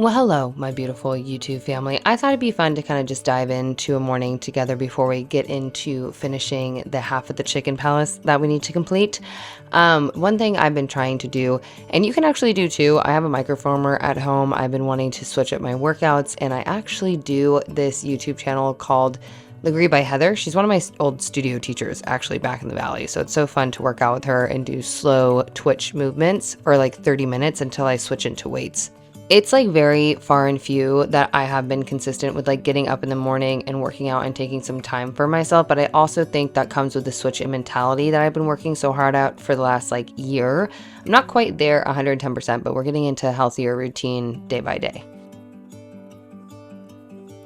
Well, hello, my beautiful YouTube family. I thought it'd be fun to kind of just dive into a morning together before we get into finishing the half of the chicken palace that we need to complete. One thing I've been trying to do, and you can actually do too, I have a microformer at home. I've been wanting to switch up my workouts, and I actually do this YouTube channel called Legree by Heather. She's one of my old studio teachers, actually, back in the Valley. So it's so fun to work out with her and do slow twitch movements for like 30 minutes until I switch into weights. It's like very far and few that I have been consistent with like getting up in the morning and working out and taking some time for myself. But I also think that comes with the switch in mentality that I've been working so hard at for the last like year. I'm not quite there 110%, but we're getting into a healthier routine day by day.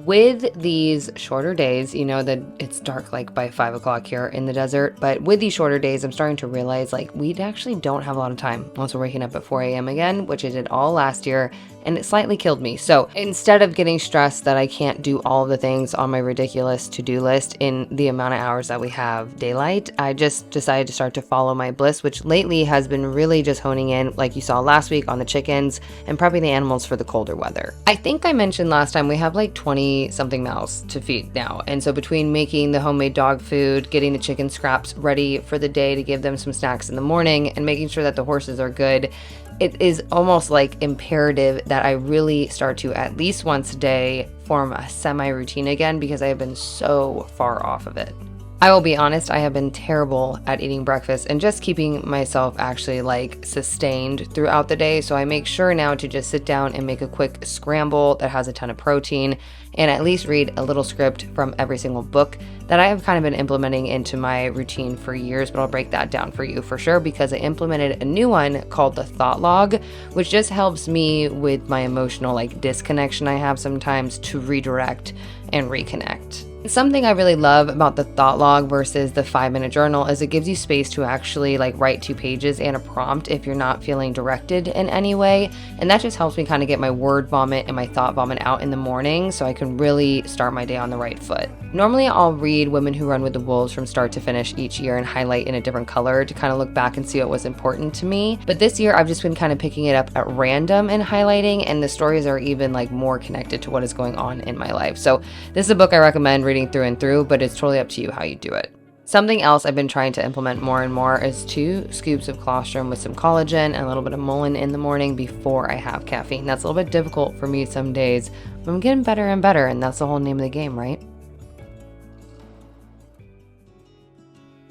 With these shorter days, you know that it's dark like by 5 o'clock here in the desert, but with these shorter days, I'm starting to realize like we actually don't have a lot of time once we're waking up at 4 a.m. again, which I did all last year, and it slightly killed me. So instead of getting stressed that I can't do all of the things on my ridiculous to-do list in the amount of hours that we have daylight, I just decided to start to follow my bliss, which lately has been really just honing in, like you saw last week, on the chickens and prepping the animals for the colder weather. I think I mentioned last time we have like 20 something mouths to feed now. And so between making the homemade dog food, getting the chicken scraps ready for the day to give them some snacks in the morning, and making sure that the horses are good, it is almost like imperative that I really start to at least once a day form a semi-routine again, because I have been so far off of it. I will be honest, I have been terrible at eating breakfast and just keeping myself actually like sustained throughout the day. So I make sure now to just sit down and make a quick scramble that has a ton of protein and at least read a little script from every single book that I have kind of been implementing into my routine for years. But I'll break that down for you for sure, because I implemented a new one called the Thought Log, which just helps me with my emotional like disconnection I have sometimes to redirect and reconnect. Something I really love about the Thought Log versus the 5-minute journal is it gives you space to actually like write 2 pages and a prompt if you're not feeling directed in any way. And that just helps me kind of get my word vomit and my thought vomit out in the morning so I can really start my day on the right foot. Normally I'll read Women Who Run with the Wolves from start to finish each year and highlight in a different color to kind of look back and see what was important to me. But this year I've just been kind of picking it up at random and highlighting, and the stories are even like more connected to what is going on in my life. So this is a book I recommend reading through and through, but it's totally up to you how you do it. Something else I've been trying to implement more and more is 2 scoops of colostrum with some collagen and a little bit of mullein in the morning before I have caffeine. That's a little bit difficult for me some days, but I'm getting better and better, and that's the whole name of the game, right?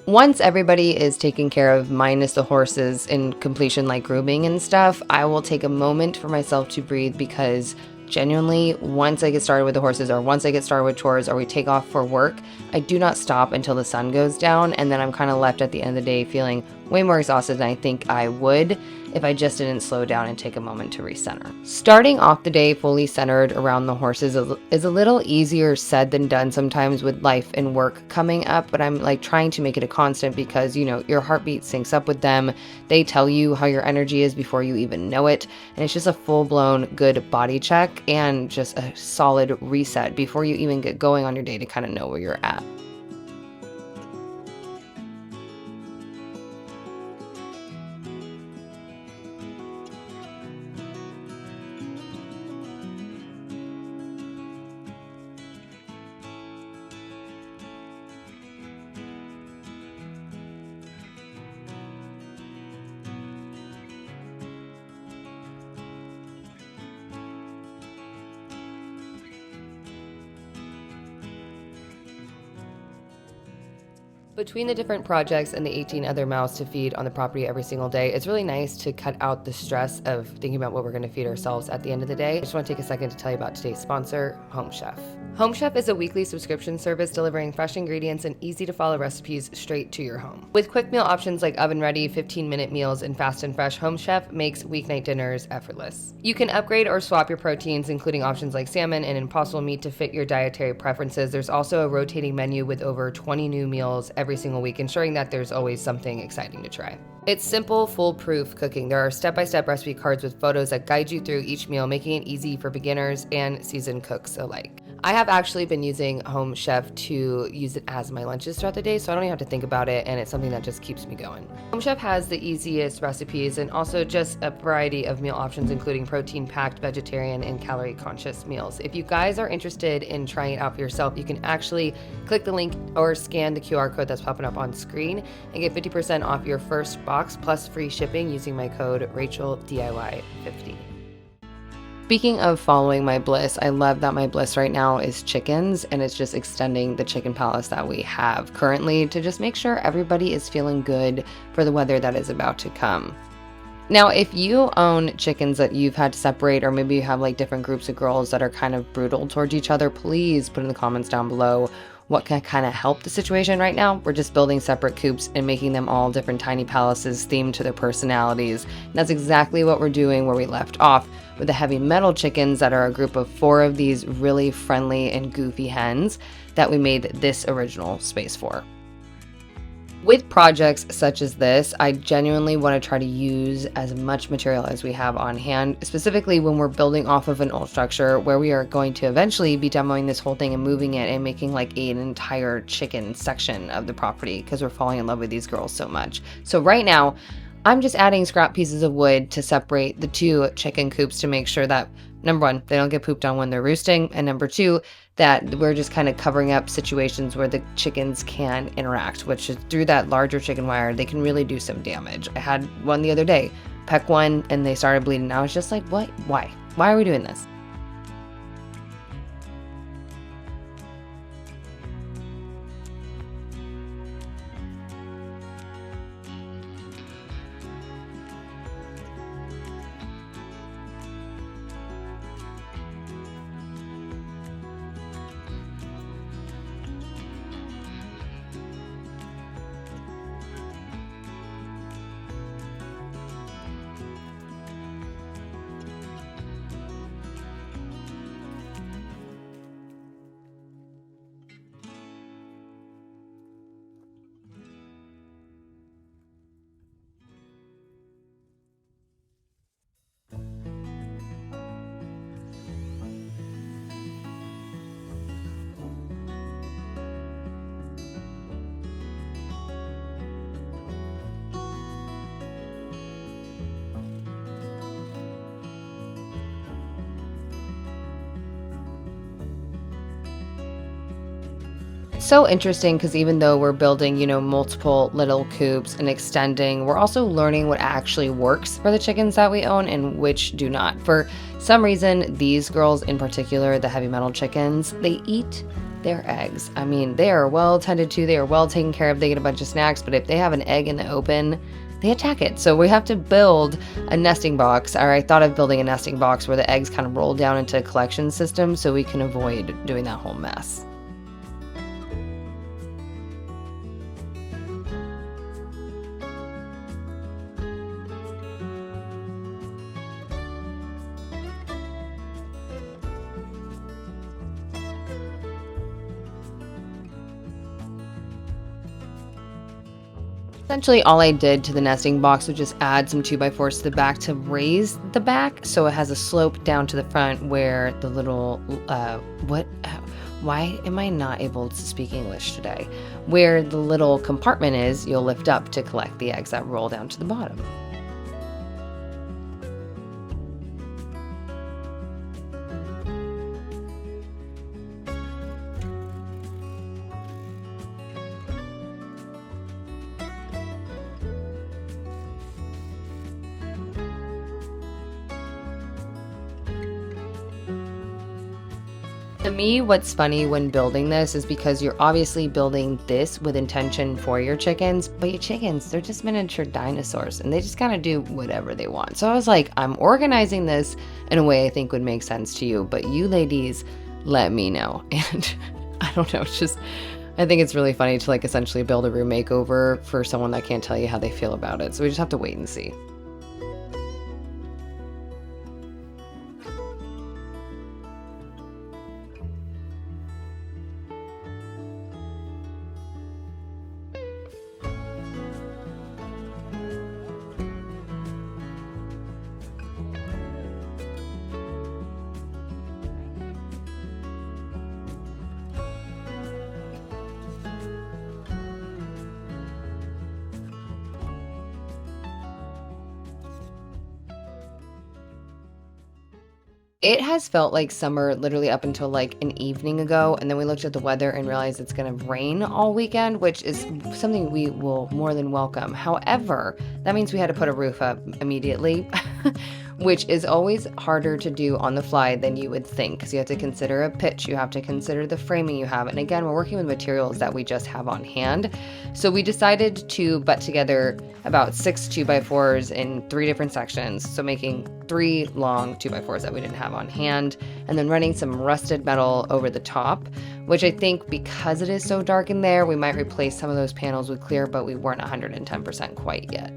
Once everybody is taken care of, minus the horses in completion, like grooming and stuff, I will take a moment for myself to breathe, because genuinely, once I get started with the horses, or once I get started with chores, or we take off for work, I do not stop until the sun goes down, and then I'm kind of left at the end of the day feeling way more exhausted than I think I would if I just didn't slow down and take a moment to recenter. Starting off the day fully centered around the horses is a little easier said than done sometimes with life and work coming up, but I'm like trying to make it a constant, because you know your heartbeat syncs up with them. They tell you how your energy is before you even know it, and it's just a full-blown good body check and just a solid reset before you even get going on your day to kind of know where you're at. Between the different projects and the 18 other mouths to feed on the property every single day, it's really nice to cut out the stress of thinking about what we're going to feed ourselves at the end of the day. I just want to take a second to tell you about today's sponsor, Home Chef. Home Chef is a weekly subscription service delivering fresh ingredients and easy-to-follow recipes straight to your home. With quick meal options like oven-ready, 15-minute meals, and fast and fresh, Home Chef makes weeknight dinners effortless. You can upgrade or swap your proteins, including options like salmon and impossible meat, to fit your dietary preferences. There's also a rotating menu with over 20 new meals every single week, ensuring that there's always something exciting to try. It's simple, foolproof cooking. There are step-by-step recipe cards with photos that guide you through each meal, making it easy for beginners and seasoned cooks alike. I have actually been using Home Chef to use it as my lunches throughout the day, so I don't even have to think about it, and it's something that just keeps me going. Home Chef has the easiest recipes and also just a variety of meal options, including protein-packed, vegetarian, and calorie-conscious meals. If you guys are interested in trying it out for yourself, you can actually click the link or scan the QR code that's popping up on screen and get 50% off your first box plus free shipping using my code RachelDIY50. Speaking of following my bliss, I love that my bliss right now is chickens, and it's just extending the chicken palace that we have currently to just make sure everybody is feeling good for the weather that is about to come. Now, if you own chickens that you've had to separate, or maybe you have like different groups of girls that are kind of brutal towards each other, please put in the comments down below what can kind of help the situation right now. We're just building separate coops and making them all different tiny palaces themed to their personalities. And that's exactly what we're doing where we left off with the heavy metal chickens that are a group of 4 of these really friendly and goofy hens that we made this original space for. With projects such as this, I genuinely want to try to use as much material as we have on hand, specifically when we're building off of an old structure where we are going to eventually be demoing this whole thing and moving it and making like an entire chicken section of the property because we're falling in love with these girls so much. So right now, I'm just adding scrap pieces of wood to separate the 2 chicken coops to make sure that, number 1, they don't get pooped on when they're roosting, and number 2, that we're just kind of covering up situations where the chickens can interact, which is through that larger chicken wire, they can really do some damage. I had one the other day, peck one, and they started bleeding. I was just like, what? Why? Why are we doing this? So interesting because even though we're building, multiple little coops and extending, we're also learning what actually works for the chickens that we own and which do not. For some reason, these girls in particular, the heavy metal chickens, they eat their eggs. I mean, they are well tended to, they are well taken care of, they get a bunch of snacks, but if they have an egg in the open, they attack it. So we have to build a nesting box, or I thought of building a nesting box where the eggs kind of roll down into a collection system so we can avoid doing that whole mess. Essentially, all I did to the nesting box was just add some 2x4s to the back to raise the back so it has a slope down to the front where the little, why am I not able to speak English today? Where the little compartment is, you'll lift up to collect the eggs that roll down to the bottom. To me, what's funny when building this is because you're obviously building this with intention for your chickens, but your chickens, they're just miniature dinosaurs and they just kind of do whatever they want. So I was like, I'm organizing this in a way I think would make sense to you, but you ladies, let me know. And I don't know, it's just, I think it's really funny to like essentially build a room makeover for someone that can't tell you how they feel about it. So we just have to wait and see. It has felt like summer literally up until like an evening ago, and then we looked at the weather and realized it's going to rain all weekend, which is something we will more than welcome. However, that means we had to put a roof up immediately, which is always harder to do on the fly than you would think, because you have to consider a pitch, you have to consider the framing you have. And again, we're working with materials that we just have on hand. So we decided to butt together about 6 2x4s in 3 different sections. So making 3 long 2x4s that we didn't have on hand, and then running some rusted metal over the top, which I think because it is so dark in there, we might replace some of those panels with clear, but we weren't 110% quite yet.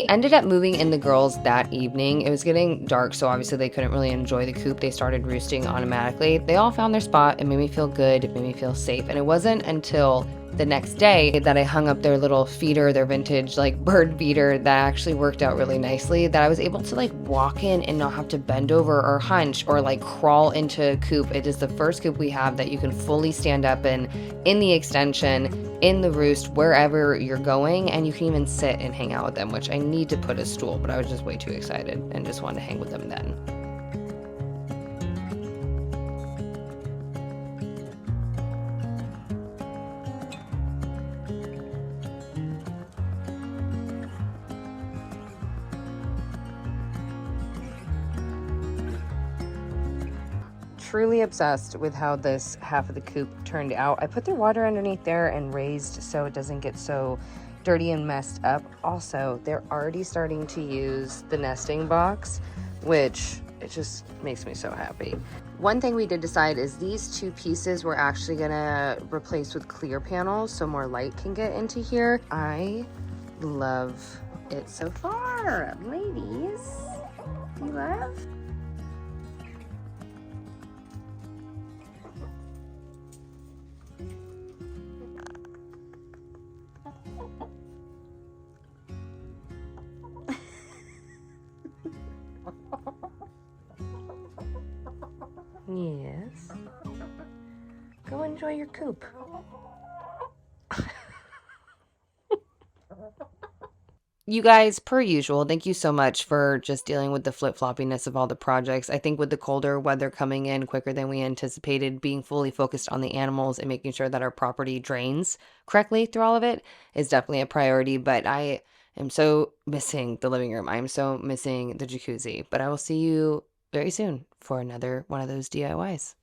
Ended up moving in the girls that evening. It was getting dark, so obviously they couldn't really enjoy the coop. They started roosting automatically. They all found their spot. It made me feel good. It made me feel safe. And it wasn't until the next day that I hung up their little feeder, their vintage like bird feeder, that actually worked out really nicely, that I was able to like walk in and not have to bend over or hunch or like crawl into a coop. It is the first coop we have that you can fully stand up in the extension, in the roost, wherever you're going, and you can even sit and hang out with them, which I need to put a stool, but I was just way too excited and just wanted to hang with them then. Truly obsessed with how this half of the coop turned out. I put their water underneath there and raised so it doesn't get so dirty and messed up. Also, they're already starting to use the nesting box, which it just makes me so happy. One thing we did decide is these 2 pieces we're actually gonna replace with clear panels so more light can get into here. I love it so far. Ladies, you love? Yes. Go enjoy your coop. You guys, per usual, thank you so much for just dealing with the flip-floppiness of all the projects. I think with the colder weather coming in quicker than we anticipated, being fully focused on the animals and making sure that our property drains correctly through all of it is definitely a priority. But I am so missing the living room. I'm so missing the jacuzzi. But I will see you very soon for another one of those DIYs.